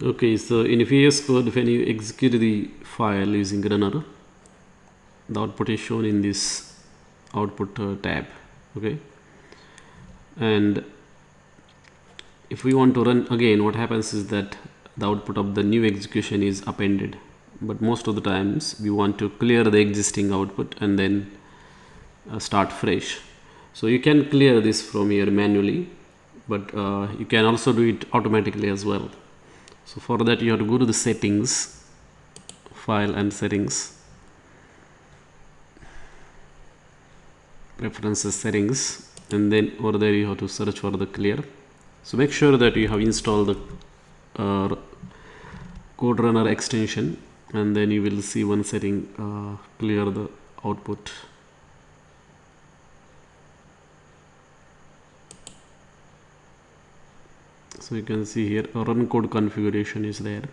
Okay, so in vscode, when you execute the file using runner, the output is shown in this output tab. Okay, and if we want to run again, what happens is that the output of the new execution is appended, but most of the times we want to clear the existing output and then start fresh. So you can clear this from here manually, but you can also do it automatically as well. So for that you have to go to the settings, file and settings, preferences, settings, and then over there you have to search for the clear. So make sure that you have installed the code runner extension, and then you will see one setting, clear the output. So you can see here a run code configuration is there,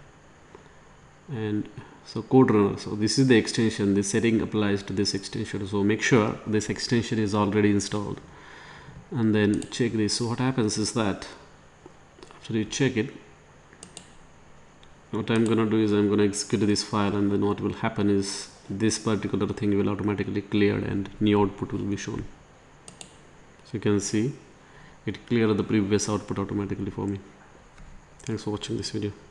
and so code runner, so this is the extension, this setting applies to this extension, so make sure this extension is already installed and then check this. So what happens is that after you check it, what I'm gonna do is I'm gonna execute this file, and then what will happen is this particular thing will automatically clear and new output will be shown. So you can see it cleared the previous output automatically for me. Thanks for watching this video.